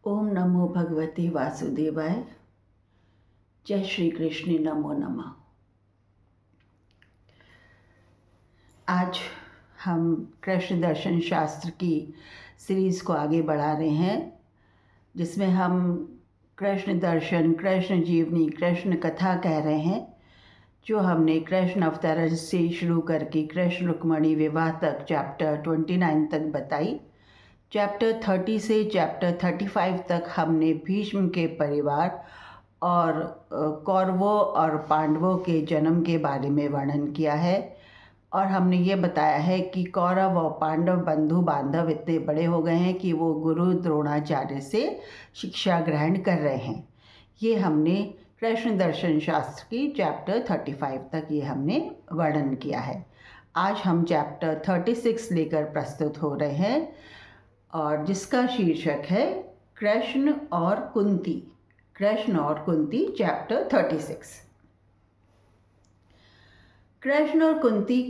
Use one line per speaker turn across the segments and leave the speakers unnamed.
ओम नमो भगवते वासुदेवाय। जय श्री कृष्ण। नमो नमः। आज हम कृष्ण दर्शन शास्त्र की सीरीज़ को आगे बढ़ा रहे हैं, जिसमें हम कृष्ण दर्शन, कृष्ण जीवनी, कृष्ण कथा कह रहे हैं, जो हमने कृष्ण अवतरण से शुरू करके कृष्ण रुक्मणी विवाह तक चैप्टर 29 तक बताई। चैप्टर 30 से चैप्टर 35 तक हमने भीष्म के परिवार और कौरवों और पांडवों के जन्म के बारे में वर्णन किया है, और हमने ये बताया है कि कौरव और पांडव बंधु बांधव इतने बड़े हो गए हैं कि वो गुरु द्रोणाचार्य से शिक्षा ग्रहण कर रहे हैं। ये हमने कृष्ण दर्शन शास्त्र की चैप्टर 35 तक ये हमने वर्णन किया है। आज हम चैप्टर 36 लेकर प्रस्तुत हो रहे हैं, और जिसका शीर्षक है कृष्ण और कुंती। कृष्ण और कुंती, चैप्टर 36। कृष्ण और कुंती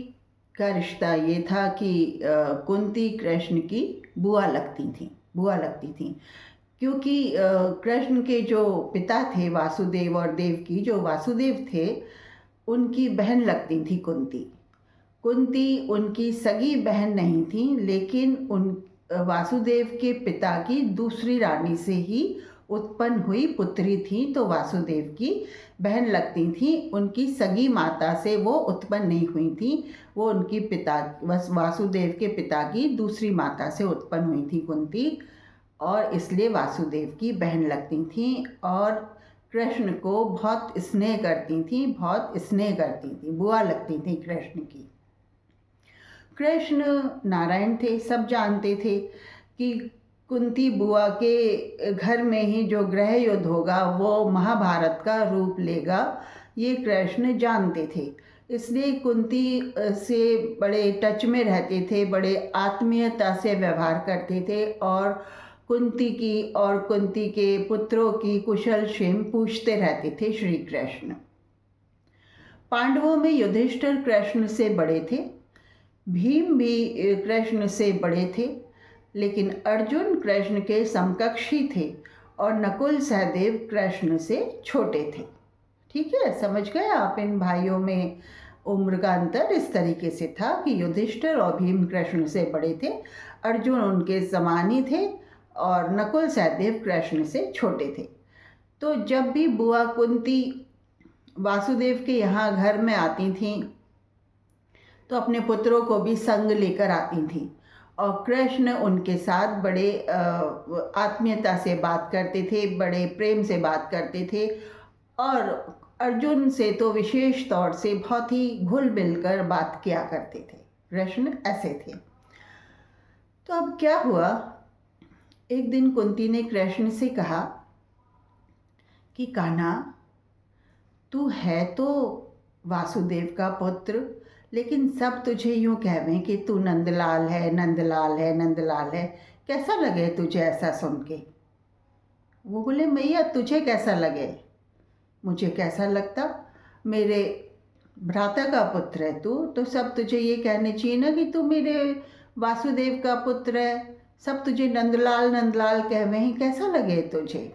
का रिश्ता ये था कि कुंती कृष्ण की बुआ लगती थी, क्योंकि कृष्ण के जो पिता थे वासुदेव और देवकी, जो वासुदेव थे उनकी बहन लगती थी कुंती। कुंती उनकी सगी बहन नहीं थी, लेकिन उन वासुदेव के पिता की दूसरी रानी से ही उत्पन्न हुई पुत्री थी, तो वासुदेव की बहन लगती थी। उनकी सगी माता से वो उत्पन्न नहीं हुई थी, वो उनकी वासुदेव के पिता की दूसरी माता से उत्पन्न हुई थी कुंती, और इसलिए वासुदेव की बहन लगती थी और कृष्ण को बहुत स्नेह करती थी, बुआ लगती थी कृष्ण की। कृष्ण नारायण थे, सब जानते थे कि कुंती बुआ के घर में ही जो गृह युद्ध होगा वो महाभारत का रूप लेगा, ये कृष्ण जानते थे। इसलिए कुंती से बड़े टच में रहते थे, बड़े आत्मीयता से व्यवहार करते थे, और कुंती की और कुंती के पुत्रों की कुशल क्षेम पूछते रहते थे श्री कृष्ण। पांडवों में युधिष्ठिर कृष्ण से बड़े थे, भीम भी कृष्ण से बड़े थे, लेकिन अर्जुन कृष्ण के समकक्षी थे और नकुल सहदेव कृष्ण से छोटे थे। ठीक है, समझ गए आप? इन भाइयों में उम्र का अंतर इस तरीके से था कि युधिष्ठिर और भीम कृष्ण से बड़े थे, अर्जुन उनके समान ही थे, और नकुल सहदेव कृष्ण से छोटे थे। तो जब भी बुआ कुंती वासुदेव के यहाँ घर में आती थीं, तो अपने पुत्रों को भी संग लेकर आती थी, और कृष्ण उनके साथ बड़े आत्मीयता से बात करते थे, बड़े प्रेम से बात करते थे, और अर्जुन से तो विशेष तौर से बहुत ही घुल मिल कर बात किया करते थे। कृष्ण ऐसे थे। तो अब क्या हुआ, एक दिन कुंती ने कृष्ण से कहा कि कान्हा, तू है तो वासुदेव का पुत्र, लेकिन सब तुझे यूँ कहवें कि तू नंदलाल है, नंदलाल है, नंदलाल है। कैसा लगे तुझे ऐसा सुन के? वो बोले, मैया तुझे कैसा लगे? मुझे कैसा लगता? मेरे भ्राता का पुत्र है तू, तो सब तुझे ये कहने चाहिए ना कि तू मेरे वासुदेव का पुत्र है। सब तुझे नंदलाल नंदलाल कहवें, कैसा लगे तुझे?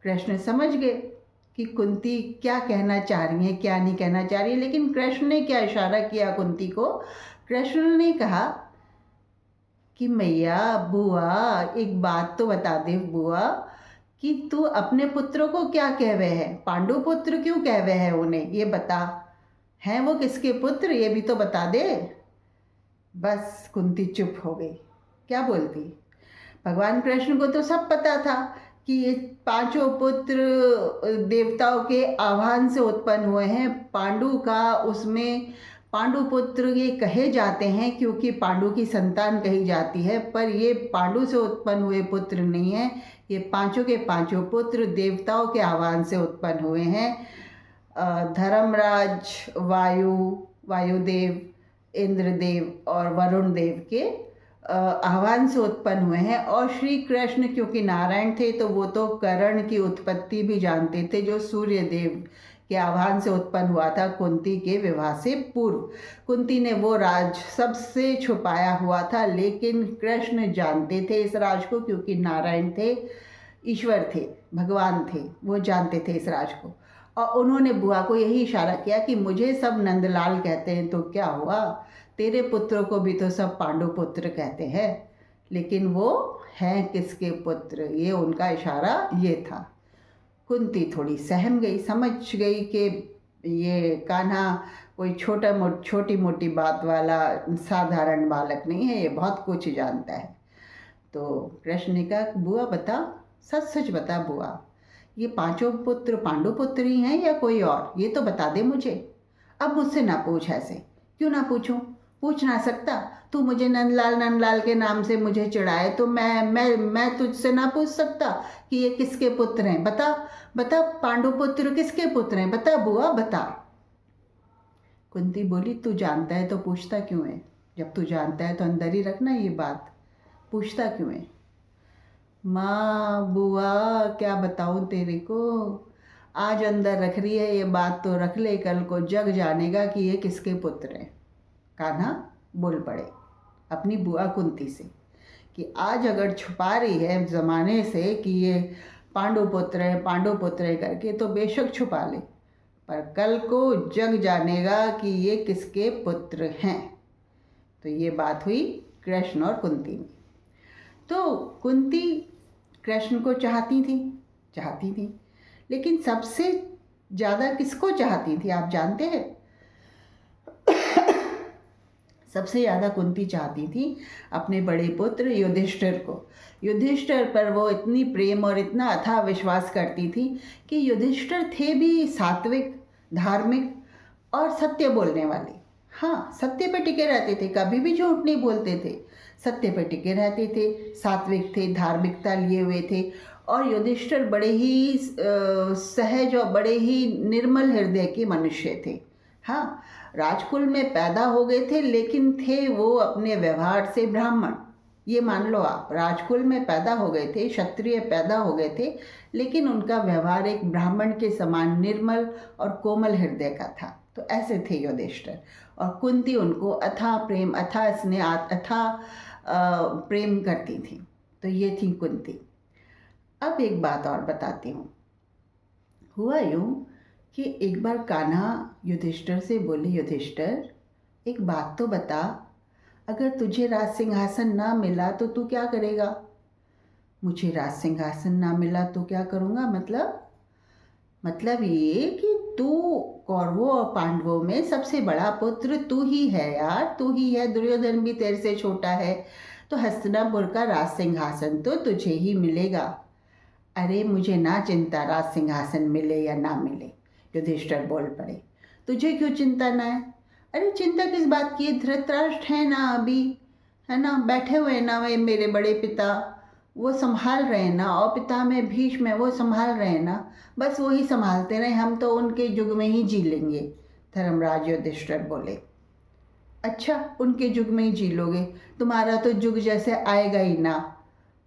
कृष्ण समझ गए कि कुंती क्या कहना चाह रही है, क्या नहीं कहना चाह रही है। लेकिन कृष्ण ने क्या इशारा किया कुंती को? कृष्ण ने कहा कि मैया, बुआ, एक बात तो बता दे बुआ, कि तू अपने पुत्रों को क्या कहवे है? पांडु पुत्र क्यों कहवे है उन्हें, ये बता। हैं वो किसके पुत्र, ये भी तो बता दे। बस कुंती चुप हो गई। क्या बोलती? भगवान कृष्ण को तो सब पता था कि ये पांचों पुत्र देवताओं के आह्वान से उत्पन्न हुए हैं। पांडु का उसमें पांडु पुत्र ये कहे जाते हैं क्योंकि पांडु की संतान कही जाती है, पर ये पांडु से उत्पन्न हुए पुत्र नहीं है। ये पांचों के पांचों पुत्र देवताओं के आह्वान से उत्पन्न हुए हैं। धर्मराज, वायुदेव, इंद्रदेव और वरुण देव के आह्वान से उत्पन्न हुए हैं। और श्री कृष्ण क्योंकि नारायण थे, तो वो तो कर्ण की उत्पत्ति भी जानते थे, जो सूर्य देव के आह्वान से उत्पन्न हुआ था कुंती के विवाह से पूर्व। कुंती ने वो राज सबसे छुपाया हुआ था, लेकिन कृष्ण जानते थे इस राज को, क्योंकि नारायण थे, ईश्वर थे, भगवान थे, वो जानते थे इस राज को। और उन्होंने बुआ को यही इशारा किया कि मुझे सब नंदलाल कहते हैं तो क्या हुआ, तेरे पुत्रों को भी तो सब पांडु पुत्र कहते हैं, लेकिन वो हैं किसके पुत्र, ये उनका इशारा ये था। कुंती थोड़ी सहम गई, समझ गई कि ये कान्हा कोई छोटी मोटी बात वाला साधारण बालक नहीं है, ये बहुत कुछ जानता है। तो कृष्ण ने कहा, बुआ बता, सच सच बता बुआ, ये पांचों पुत्र पांडु पुत्र ही हैं या कोई और, ये तो बता दे मुझे। अब मुझसे ना पूछ ऐसे। क्यों ना पूछूं, पूछ ना सकता? तू मुझे नंदलाल के नाम से मुझे चिढ़ाए तो मैं तुझसे ना पूछ सकता कि ये किसके पुत्र हैं? बता बता, पांडु पुत्र किसके पुत्र हैं, बता बुआ बता। कुंती बोली, तू जानता है तो पूछता क्यों है? जब तू जानता है तो अंदर ही रखना ये बात, पूछता क्यों है? माँ बुआ क्या बताऊँ तेरे को, आज अंदर रख रही है ये बात तो रख ले, कल को जग जानेगा कि ये किसके पुत्र हैं। कान्हा बोल पड़े अपनी बुआ कुंती से कि आज अगर छुपा रही है ज़माने से कि ये पांडु पुत्र है करके, तो बेशक छुपा ले, पर कल को जग जानेगा कि ये किसके पुत्र हैं। तो ये बात हुई कृष्ण और कुंती में। तो कुंती कृष्ण को चाहती थी, लेकिन सबसे ज़्यादा किसको चाहती थी आप जानते हैं? सबसे ज़्यादा कुंती चाहती थी अपने बड़े पुत्र युधिष्ठिर को। युधिष्ठिर पर वो इतनी प्रेम और इतना अथाह विश्वास करती थी कि युधिष्ठिर थे भी सात्विक, धार्मिक और सत्य बोलने वाले। हाँ, सत्य पे टिके रहते थे, कभी भी झूठ नहीं बोलते थे, सत्य पे टिके रहते थे, सात्विक थे, धार्मिकता लिए हुए थे। और युधिष्ठिर बड़े ही सहज और बड़े ही निर्मल हृदय के मनुष्य थे। हाँ, राजकुल में पैदा हो गए थे, लेकिन थे वो अपने व्यवहार से ब्राह्मण। ये मान लो आप, राजकुल में पैदा हो गए थे, क्षत्रिय पैदा हो गए थे, लेकिन उनका व्यवहार एक ब्राह्मण के समान निर्मल और कोमल हृदय का था। तो ऐसे थे युधिष्ठिर। और कुंती उनको अथाह प्रेम, अथाह स्नेह, अथाह प्रेम करती थी। तो ये थी कुंती। अब एक बात और बताती हूँ। हुआ यूँ कि एक बार कान्हा युधिष्ठिर से बोले, युधिष्ठिर एक बात तो बता, अगर तुझे राज सिंहासन ना मिला तो तू क्या करेगा? मुझे राज सिंहासन ना मिला तो क्या करूँगा? मतलब ये कि तू कौरवों और पांडवों में सबसे बड़ा पुत्र तू ही है यार, तू ही है, दुर्योधन भी तेरे से छोटा है, तो हस्तिनापुर का राज सिंहासन तो तुझे ही मिलेगा। अरे मुझे ना चिंता राज सिंहासन मिले या ना मिले, युधिष्ठिर बोल पड़े। तुझे क्यों चिंता ना है? अरे चिंता किस बात की है, धृतराष्ट्र है ना अभी, है ना, बैठे हुए ना वे मेरे बड़े पिता, वो संभाल रहे हैं ना, और पिता में भीष्म है वो संभाल रहे हैं ना, बस वही संभालते रहे, हम तो उनके युग में ही जी लेंगे। धर्मराज युधिष्ठिर बोले, अच्छा उनके युग में ही जी लोगे, तुम्हारा तो युग जैसे आएगा ही ना।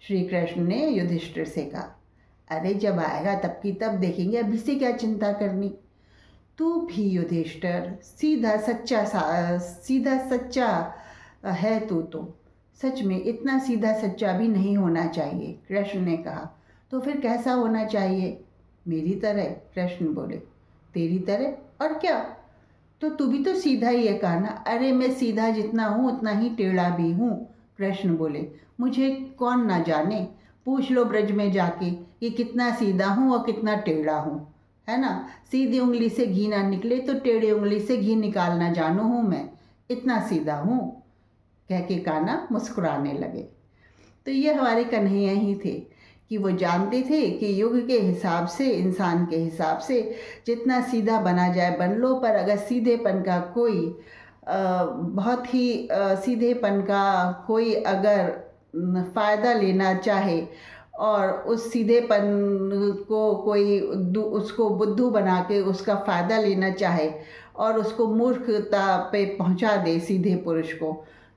श्री कृष्ण ने युधिष्ठिर से कहा, अरे जब आएगा तब की तब देखेंगे, अभी से क्या चिंता करनी। तू भी युधिष्ठिर सीधा सच्चा है तू तो, सच में इतना सीधा सच्चा भी नहीं होना चाहिए। कृष्ण ने कहा, तो फिर कैसा होना चाहिए? मेरी तरह, कृष्ण बोले। तेरी तरह? और क्या, तो तू भी तो सीधा ही है कान्हा। अरे मैं सीधा जितना हूँ उतना ही टेढ़ा भी हूँ, कृष्ण बोले। मुझे कौन ना जाने, पूछ लो ब्रज में जाके कि कितना सीधा हूँ और कितना टेढ़ा हूँ, है ना। सीधी उंगली से घी ना निकले तो टेढ़ी उंगली से घी निकालना जानू हूँ मैं, इतना सीधा हूँ, कह के कान्हा मुस्कुराने लगे। तो ये हमारे कन्हैया ही थे कि वो जानते थे कि युग के हिसाब से, इंसान के हिसाब से जितना सीधा बना जाए बन लो, पर अगर सीधेपन का कोई बहुत ही सीधेपन का कोई अगर फ़ायदा लेना चाहे और उस सीधेपन को कोई उसको बुद्धू बना के उसका फ़ायदा लेना चाहे और उसको मूर्खता पे पहुंचा दे सीधे पुरुष को,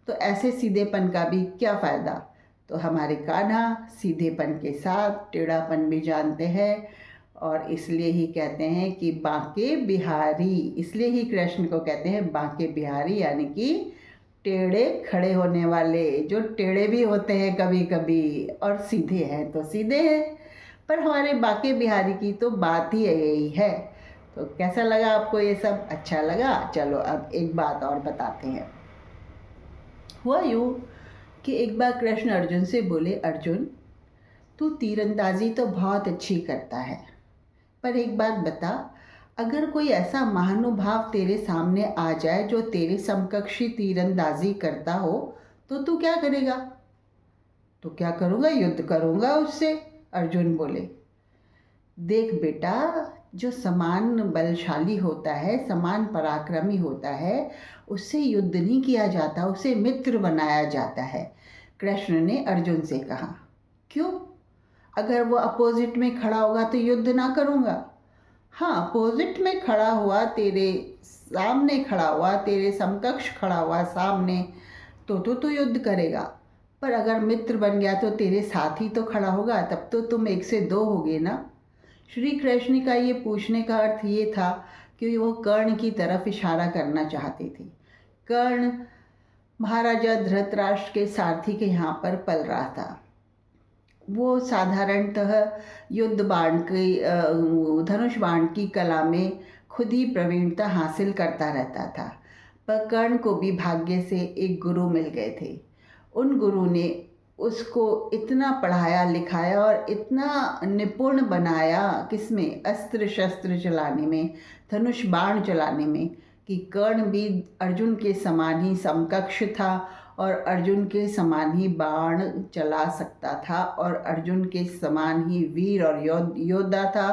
तो ऐसे सीधेपन का भी क्या फ़ायदा। तो हमारे कान्हा सीधेपन के साथ टेढ़ापन भी जानते हैं और इसलिए ही कहते हैं कि बांके बिहारी, इसलिए ही कृष्ण को कहते हैं बांके बिहारी, यानी कि टेढ़े खड़े होने वाले, जो टेढ़े भी होते हैं कभी कभी और सीधे हैं तो सीधे हैं। पर हमारे बांके बिहारी की तो बात ही यही है। तो कैसा लगा आपको ये सब? अच्छा लगा? चलो अब एक बात और बताते हैं। हुआ यूँ कि एक बार कृष्ण अर्जुन से बोले, अर्जुन तू तीरंदाजी तो बहुत अच्छी करता है, पर एक बात बता, अगर कोई ऐसा महानुभाव तेरे सामने आ जाए जो तेरे समकक्षी तीरंदाजी करता हो तो तू क्या करेगा? तो क्या करूँगा? युद्ध करूँगा उससे, अर्जुन बोले। देख बेटा, जो समान बलशाली होता है, समान पराक्रमी होता है, उससे युद्ध नहीं किया जाता, उसे मित्र बनाया जाता है, कृष्ण ने अर्जुन से कहा। क्यों? अगर वो अपोजिट में खड़ा होगा तो युद्ध ना करूँगा? हाँ, अपोजिट में खड़ा हुआ, तेरे सामने खड़ा हुआ, तेरे समकक्ष खड़ा हुआ सामने, तो युद्ध करेगा। पर अगर मित्र बन गया तो तेरे साथ ही तो खड़ा होगा, तब तो तुम 1 से 2 होगे ना। श्री कृष्ण का ये पूछने का अर्थ ये था कि वो कर्ण की तरफ इशारा करना चाहते थे। कर्ण महाराजा धृतराष्ट्र के सारथी के यहाँ पर पल रहा था। वो साधारणतः युद्ध बाण की, धनुष बाण की कला में खुद ही प्रवीणता हासिल करता रहता था। पर कर्ण को भी भाग्य से एक गुरु मिल गए थे। उन गुरु ने उसको इतना पढ़ाया लिखाया और इतना निपुण बनाया, किसमें? अस्त्र शस्त्र चलाने में, धनुष बाण चलाने में, कि कर्ण भी अर्जुन के समान ही समकक्ष था और अर्जुन के समान ही बाण चला सकता था और अर्जुन के समान ही वीर और योद्धा था।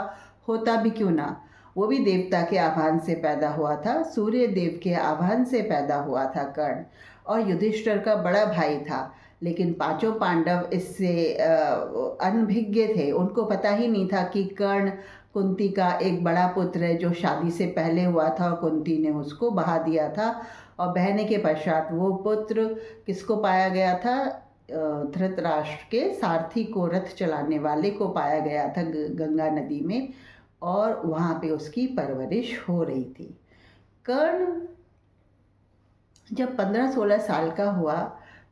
होता भी क्यों ना, वो भी देवता के आह्वान से पैदा हुआ था, सूर्य देव के आह्वान से पैदा हुआ था कर्ण, और युधिष्ठिर का बड़ा भाई था। लेकिन पांचों पांडव इससे अनभिज्ञ थे, उनको पता ही नहीं था कि कर्ण कुंती का एक बड़ा पुत्र है जो शादी से पहले हुआ था और कुंती ने उसको बहा दिया था। और बहने के पश्चात वो पुत्र किसको पाया गया था? धृतराष्ट्र के सारथी को, रथ चलाने वाले को पाया गया था गंगा नदी में, और वहाँ पे उसकी परवरिश हो रही थी। कर्ण जब 15-16 साल का हुआ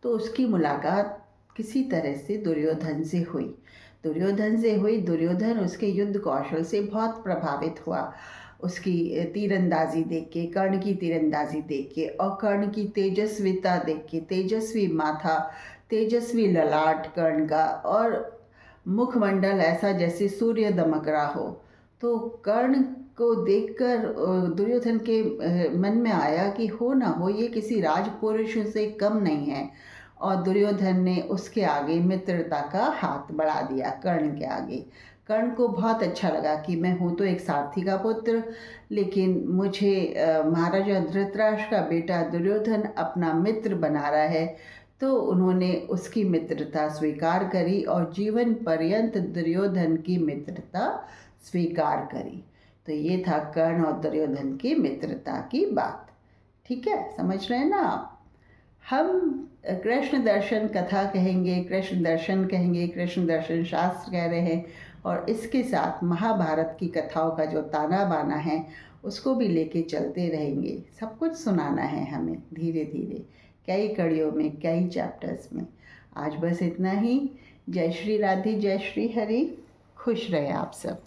तो उसकी मुलाकात किसी तरह से दुर्योधन से हुई। दुर्योधन उसके युद्ध कौशल से बहुत प्रभावित हुआ, उसकी तीरंदाजी देख के, कर्ण की तीरंदाजी देख के, और कर्ण की तेजस्विता देख के, तेजस्वी माथा, तेजस्वी ललाट कर्ण का, और मुखमंडल ऐसा जैसे सूर्य दमक रहा हो। तो कर्ण को देखकर दुर्योधन के मन में आया कि हो ना हो ये किसी राजपुरुष से कम नहीं है, और दुर्योधन ने उसके आगे मित्रता का हाथ बढ़ा दिया, कर्ण के आगे। कर्ण को बहुत अच्छा लगा कि मैं हूँ तो एक सारथी का पुत्र, लेकिन मुझे महाराजा धृतराष्ट्र का बेटा दुर्योधन अपना मित्र बना रहा है। तो उन्होंने उसकी मित्रता स्वीकार करी और जीवन पर्यंत दुर्योधन की मित्रता स्वीकार करी। तो ये था कर्ण और दुर्योधन की मित्रता की बात। ठीक है, समझ रहे हैं ना आप? हम कृष्ण दर्शन कथा कहेंगे, कृष्ण दर्शन कहेंगे, कृष्ण दर्शन शास्त्र कह रहे हैं, और इसके साथ महाभारत की कथाओं का जो ताना बाना है उसको भी लेके चलते रहेंगे। सब कुछ सुनाना है हमें धीरे धीरे, कई कड़ियों में, कई चैप्टर्स में। आज बस इतना ही। जय श्री राधे, जय श्री हरि। खुश रहे आप सब।